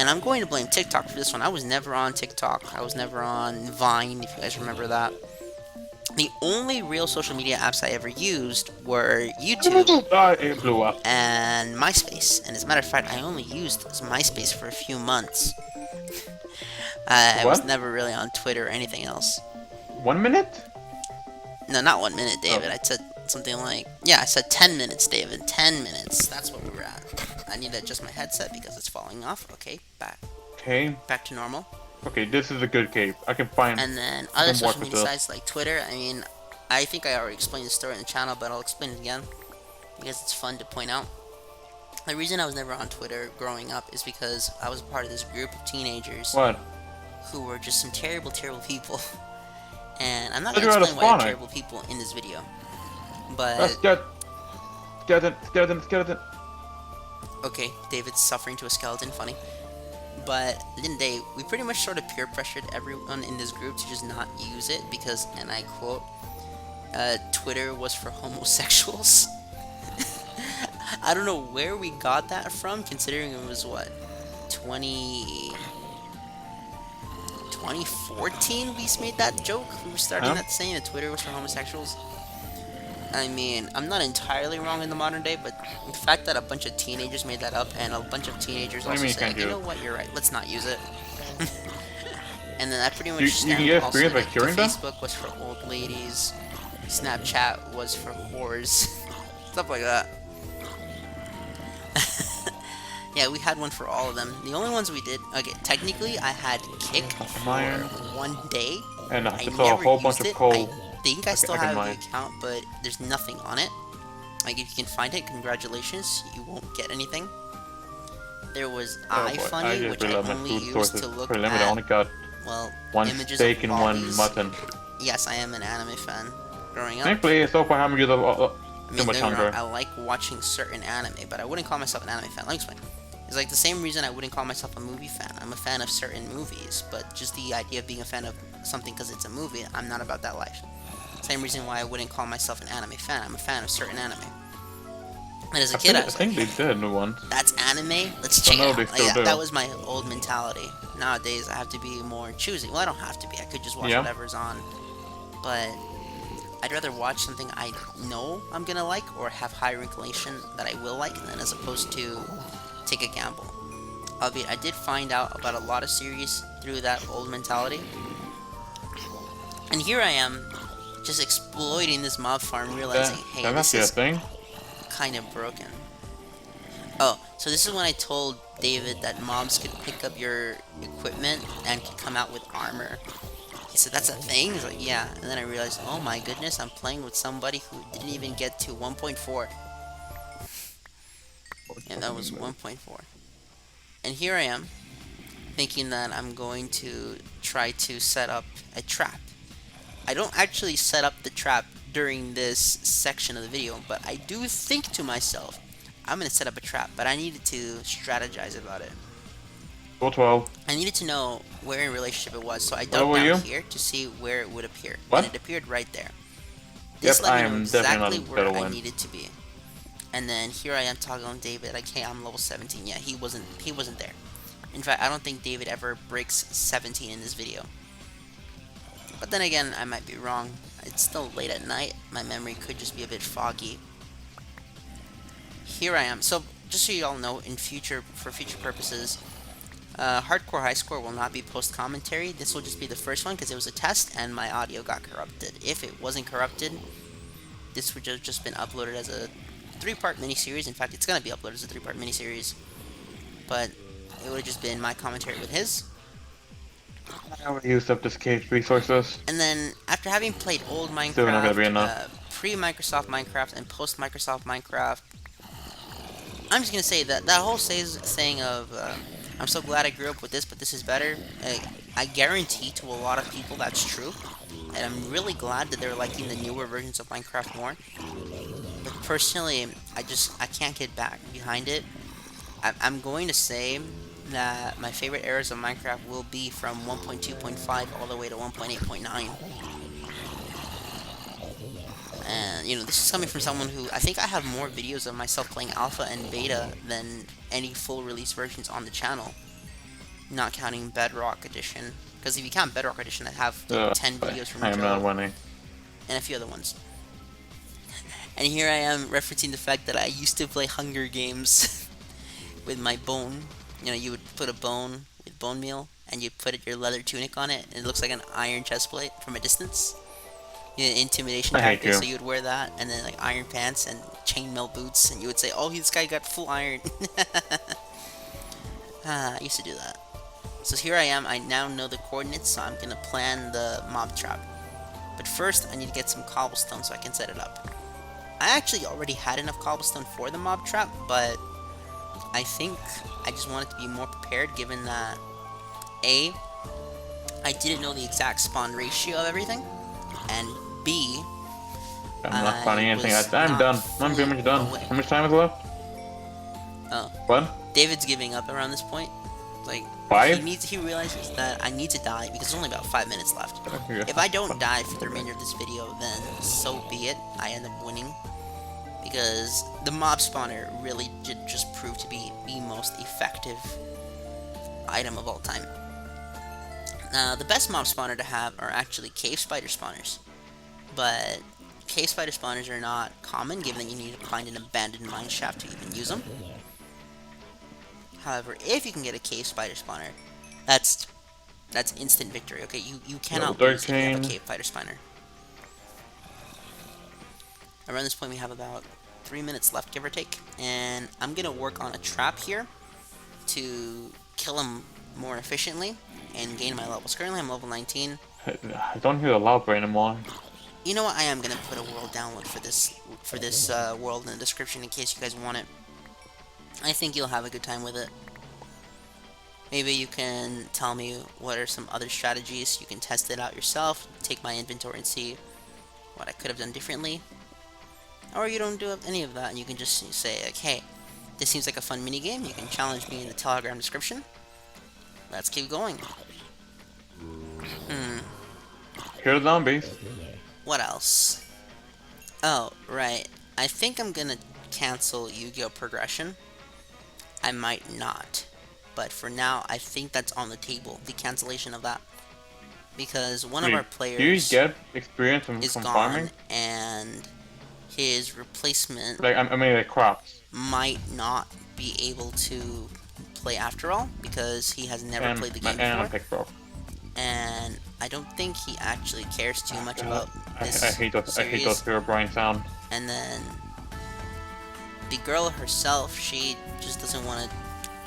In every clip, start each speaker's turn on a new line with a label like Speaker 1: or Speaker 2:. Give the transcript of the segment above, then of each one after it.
Speaker 1: And I'm going to blame TikTok for this one. I was never on TikTok. I was never on Vine, if you guys remember that. The only real social media apps I ever used were YouTube
Speaker 2: It blew up.
Speaker 1: and MySpace. And as a matter of fact, I only used MySpace for a few months. I was
Speaker 2: What?
Speaker 1: never really on Twitter or anything else.
Speaker 2: 1 minute?
Speaker 1: No, not 1 minute,
Speaker 2: Oh,
Speaker 1: David. I said something like, yeah, I said 10 minutes, David. 10 minutes. That's what we were at. I need to adjust my headset because it's falling off. Okay,
Speaker 2: okay.
Speaker 1: back to normal.
Speaker 2: Okay, this is a good cave. I can find.
Speaker 1: And then
Speaker 2: I
Speaker 1: other
Speaker 2: can work
Speaker 1: social
Speaker 2: with
Speaker 1: media
Speaker 2: this.
Speaker 1: sites like Twitter. I mean, I think I already explained the story in the channel, but I'll explain it again because it's fun to point out. The reason I was never on Twitter growing up is because I was part of this group of teenagers
Speaker 2: What?
Speaker 1: who were just some terrible, terrible people. And I'm not
Speaker 2: But
Speaker 1: going to
Speaker 2: you're out of
Speaker 1: explain why they're
Speaker 2: spawner.
Speaker 1: terrible people in this video.
Speaker 2: Let's
Speaker 1: But,
Speaker 2: get skeleton, skeleton, skeleton.
Speaker 1: okay, David's suffering to a skeleton, funny. But at the end of the day, we pretty much sort of peer pressured everyone in this group to just not use it because, and I quote, Twitter was for homosexuals. I don't know where we got that from, considering it was what, 2014 we made that joke? We were starting
Speaker 2: Huh?
Speaker 1: that saying that Twitter was for homosexuals. I mean, I'm not entirely wrong in the modern day, but the fact that a bunch of teenagers made that up and a bunch of teenagers
Speaker 2: What do
Speaker 1: also
Speaker 2: you mean you
Speaker 1: said,
Speaker 2: can't
Speaker 1: you
Speaker 2: do
Speaker 1: know
Speaker 2: it?
Speaker 1: what, you're right, let's not use it. And then that pretty much
Speaker 2: You can
Speaker 1: stemmed
Speaker 2: get
Speaker 1: also
Speaker 2: experience by
Speaker 1: that
Speaker 2: curing them?
Speaker 1: Facebook was for old ladies, Snapchat was for whores, stuff like that. Yeah, we had one for all of them. The only ones we did, okay, technically I had Kick for
Speaker 2: Iron.
Speaker 1: 1 day.
Speaker 2: And
Speaker 1: I
Speaker 2: I saw a
Speaker 1: never
Speaker 2: whole bunch
Speaker 1: used
Speaker 2: of
Speaker 1: it.
Speaker 2: coal.
Speaker 1: I think I still
Speaker 2: I can
Speaker 1: have the
Speaker 2: mine.
Speaker 1: account, but there's nothing on it. Like, if you can find it, congratulations, you won't get anything. There was
Speaker 2: Oh boy, I
Speaker 1: iFunny,
Speaker 2: just
Speaker 1: which I
Speaker 2: realized my
Speaker 1: only
Speaker 2: food
Speaker 1: used
Speaker 2: sources
Speaker 1: to look
Speaker 2: pretty limited. I
Speaker 1: at,
Speaker 2: only got
Speaker 1: well,
Speaker 2: one
Speaker 1: images
Speaker 2: steak
Speaker 1: of
Speaker 2: and one
Speaker 1: lobbies.
Speaker 2: mutton.
Speaker 1: Yes, I am an anime fan growing up.
Speaker 2: Thankfully, so far I haven't used
Speaker 1: I
Speaker 2: too
Speaker 1: mean,
Speaker 2: much
Speaker 1: don't get me wrong,
Speaker 2: hunger.
Speaker 1: I like watching certain anime, but I wouldn't call myself an anime fan. Let me explain. It's like the same reason I wouldn't call myself a movie fan. I'm a fan of certain movies, but just the idea of being a fan of something because it's a movie, I'm not about that life. Same reason why I wouldn't call myself an anime fan. I'm a fan of certain anime. And as a kid, I
Speaker 2: I
Speaker 1: was like,
Speaker 2: think they did new ones.
Speaker 1: that's anime? Let's
Speaker 2: Oh
Speaker 1: check it
Speaker 2: no,
Speaker 1: out.
Speaker 2: they
Speaker 1: Like,
Speaker 2: still
Speaker 1: yeah,
Speaker 2: do.
Speaker 1: that was my old mentality. Nowadays, I have to be more choosy. Well, I don't have to be. I could just watch
Speaker 2: Yeah.
Speaker 1: whatever's on. But I'd rather watch something I know I'm gonna like or have higher inclination that I will like than as opposed to take a gamble. Albeit, I did find out about a lot of series through that old mentality. And here I am, just exploiting this mob farm, realizing, hey,
Speaker 2: That
Speaker 1: this
Speaker 2: must be a
Speaker 1: is
Speaker 2: thing.
Speaker 1: kind of broken. Oh, so this is when I told David that mobs could pick up your equipment and could come out with armor. He said, that's a thing? He's like, yeah. And then I realized, oh my goodness, I'm playing with somebody who didn't even get to 1.4. And that was 1.4. And here I am, thinking that I'm going to try to set up a trap. I don't actually set up the trap during this section of the video, but I do think to myself, I'm going to set up a trap, but I needed to strategize about it.
Speaker 2: Go 12.
Speaker 1: I needed to know where in relationship it was, so I
Speaker 2: What
Speaker 1: dug
Speaker 2: were
Speaker 1: down
Speaker 2: you?
Speaker 1: here to see where it would appear.
Speaker 2: What?
Speaker 1: And it appeared right there.
Speaker 2: Yep,
Speaker 1: This let
Speaker 2: I
Speaker 1: me know
Speaker 2: am definitely
Speaker 1: exactly
Speaker 2: not
Speaker 1: where
Speaker 2: better
Speaker 1: I
Speaker 2: one.
Speaker 1: needed to be. And then here I am talking on David, like, hey, I'm level 17. Yeah, he wasn't there. In fact, I don't think David ever breaks 17 in this video. But then again, I might be wrong. It's still late at night. My memory could just be a bit foggy. Here I am. So, just so you all know, for future purposes, Hardcore High Score will not be post-commentary. This will just be the first one because it was a test and my audio got corrupted. If it wasn't corrupted, this would have just been uploaded as a 3-part miniseries. In fact, it's going to be uploaded as a 3-part miniseries. But it would have just been my commentary with his.
Speaker 2: I already used up this cave's resources.
Speaker 1: And then, after having played old
Speaker 2: Still not gonna be
Speaker 1: Minecraft,
Speaker 2: enough.
Speaker 1: pre-Microsoft Minecraft, and post-Microsoft Minecraft, I'm just gonna say that that whole saying of I'm so glad I grew up with this, but this is better. I guarantee to a lot of people that's true, and I'm really glad that they're liking the newer versions of Minecraft more. But personally, I can't get back behind it. I'm going to say that my favorite eras of Minecraft will be from 1.2.5 all the way to 1.8.9. And, you know, this is coming from someone who, I think I have more videos of myself playing alpha and beta than any full release versions on the channel. not counting Bedrock Edition. Because if you count Bedrock Edition, I have like 10 videos from
Speaker 2: I am not
Speaker 1: Joe
Speaker 2: winning.
Speaker 1: and a few other ones. And here I am referencing the fact that I used to play Hunger Games with my bone. You know, you would put a bone with bone meal, and you'd put your leather tunic on it, and it looks like an iron chest plate from a distance. You know, intimidation
Speaker 2: I hate
Speaker 1: tactics,
Speaker 2: you.
Speaker 1: so you would wear that, and then like iron pants and chainmail boots, and you would say, "Oh, this guy got full iron." I used to do that. So here I am. I now know the coordinates, so I'm gonna plan the mob trap. But first, I need to get some cobblestone so I can set it up. I actually already had enough cobblestone for the mob trap, but I think I just wanted to be more prepared given that A, I didn't know the exact spawn ratio of everything, and B,
Speaker 2: I'm not finding
Speaker 1: I
Speaker 2: anything.
Speaker 1: was
Speaker 2: I'm
Speaker 1: not
Speaker 2: done. I'm pretty
Speaker 1: fully
Speaker 2: much done.
Speaker 1: aware.
Speaker 2: How much time is left?
Speaker 1: Oh,
Speaker 2: What?
Speaker 1: David's giving up around this point. Like,
Speaker 2: 5?
Speaker 1: he realizes that I need to die because there's only about 5 minutes left.
Speaker 2: Okay.
Speaker 1: If I don't die for the remainder of this video, then so be it. I end up winning. Because the mob spawner really did just prove to be the most effective item of all time. Now, the best mob spawner to have are actually cave spider spawners. But cave spider spawners are not common, given that you need to find an abandoned mine shaft to even use them. However, if you can get a cave spider spawner, that's instant victory. Okay, you cannot lose if you have a
Speaker 2: 13.
Speaker 1: cave spider spawner. Around this point, we have about 3 minutes left, give or take, and I'm gonna work on a trap here to kill him more efficiently and gain my levels. Currently, I'm level 19.
Speaker 2: I don't hear the loud brain anymore.
Speaker 1: You know what? I am gonna put a world download for this world in the description in case you guys want it. I think you'll have a good time with it. Maybe you can tell me what are some other strategies. You can test it out yourself, take my inventory and see what I could have done differently. Or you don't do any of that and you can just say like, hey, this seems like a fun minigame. You can challenge me in the Telegram description. Let's keep going.
Speaker 2: Hear the zombies.
Speaker 1: What else? Oh, right. I think I'm gonna cancel Yu-Gi-Oh! Progression. I might not. But for now, I think that's on the table, the cancellation of that. Because one of our
Speaker 2: Do you
Speaker 1: players
Speaker 2: get experience from
Speaker 1: is gone,
Speaker 2: farming?
Speaker 1: and his replacement
Speaker 2: Like, I mean, like crops.
Speaker 1: might not be able to play after all, because he has never played the game
Speaker 2: And
Speaker 1: before.
Speaker 2: pick crop.
Speaker 1: And I don't think he actually cares too much about
Speaker 2: I
Speaker 1: this
Speaker 2: hate those. I hate
Speaker 1: series.
Speaker 2: those Herobrine sound.
Speaker 1: And then the girl herself, she just doesn't want to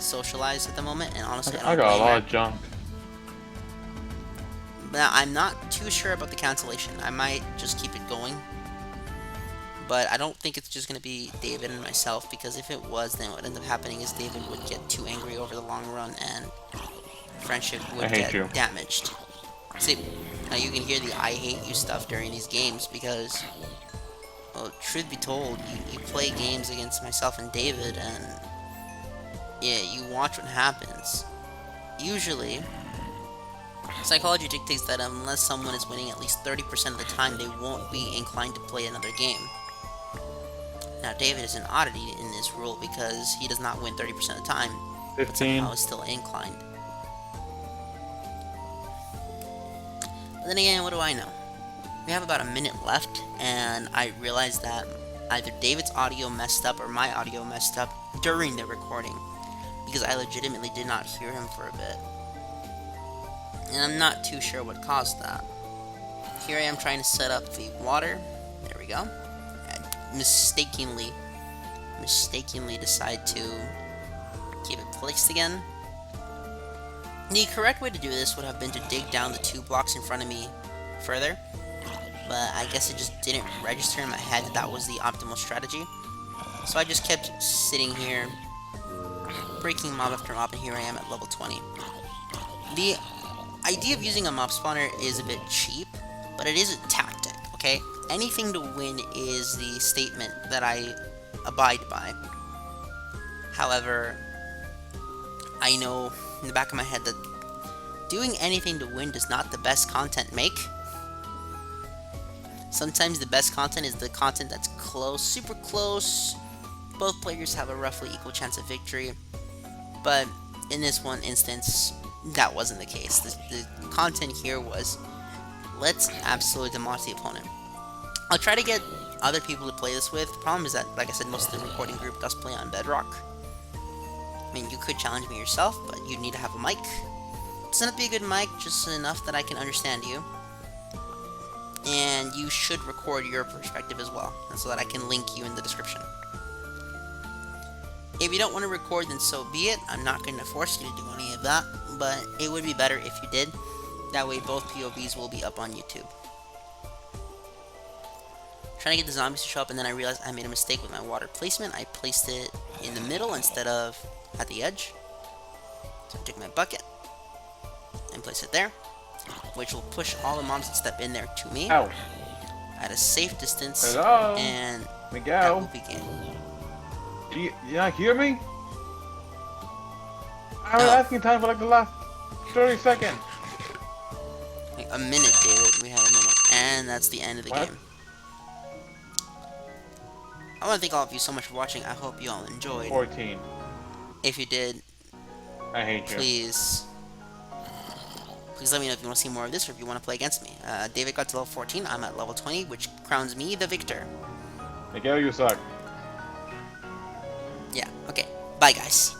Speaker 1: socialize at the moment, and honestly, I
Speaker 2: I
Speaker 1: don't
Speaker 2: got a
Speaker 1: blame
Speaker 2: lot
Speaker 1: her.
Speaker 2: of junk.
Speaker 1: But I'm not too sure about the cancellation. I might just keep it going. But I don't think it's just going to be David and myself, because if it was, then what would end up happening is David would get too angry over the long run, and friendship would get damaged. See, now you can hear the I hate you stuff during these games, because, well, truth be told, you play games against myself and David, and yeah, you watch what happens. Usually, psychology dictates that unless someone is winning at least 30% of the time, they won't be inclined to play another game. Now, David is an oddity in this rule because he does not win 30% of the time, but
Speaker 2: 15.
Speaker 1: somehow is still inclined. But then again, what do I know? We have about a minute left, and I realized that either David's audio messed up or my audio messed up during the recording, because I legitimately did not hear him for a bit. And I'm not too sure what caused that. Here I am trying to set up the water. There we go. I mistakenly decide to keep it placed again. The correct way to do this would have been to dig down the 2 blocks in front of me further, but I guess it just didn't register in my head that that was the optimal strategy. So I just kept sitting here, breaking mob after mob, and here I am at level 20. The idea of using a mob spawner is a bit cheap, but it is a tactic, okay? Anything to win is the statement that I abide by. However, I know in the back of my head that doing anything to win does not the best content make. Sometimes the best content is the content that's close, super close. Both players have a roughly equal chance of victory. But in this one instance, That wasn't the case. The content here was, let's absolutely demolish the opponent. I'll try to get other people to play this with. The problem is that, like I said, most of the recording group does play on Bedrock. I mean, you could challenge me yourself, but you'd need to have a mic. It doesn't have to be a good mic, just enough that I can understand you. And you should record your perspective as well, so that I can link you in the description. If you don't want to record, then so be it. I'm not going to force you to do any of that, but it would be better if you did. That way both POVs will be up on YouTube. Trying to get the zombies to show up, and then I realized I made a mistake with my water placement. I placed it in the middle instead of at the edge. So I took my bucket and placed it there, which will push all the mobs that step in there to me
Speaker 2: Ow.
Speaker 1: at a safe distance,
Speaker 2: Hello?
Speaker 1: and that
Speaker 2: Miguel?
Speaker 1: will begin.
Speaker 2: You not hear me? I was
Speaker 1: Oh.
Speaker 2: asking time for like the last 30 seconds.
Speaker 1: Like a minute, David. We had a minute, and that's the end of the
Speaker 2: What?
Speaker 1: game. I want to thank all of you so much for watching. I hope you all enjoyed.
Speaker 2: 14.
Speaker 1: If you did,
Speaker 2: I hate you.
Speaker 1: please let me know if you want to see more of this or if you want to play against me. David got to level 14. I'm at level 20, which crowns me the victor.
Speaker 2: Miguel, you suck.
Speaker 1: Yeah, okay. Bye, guys.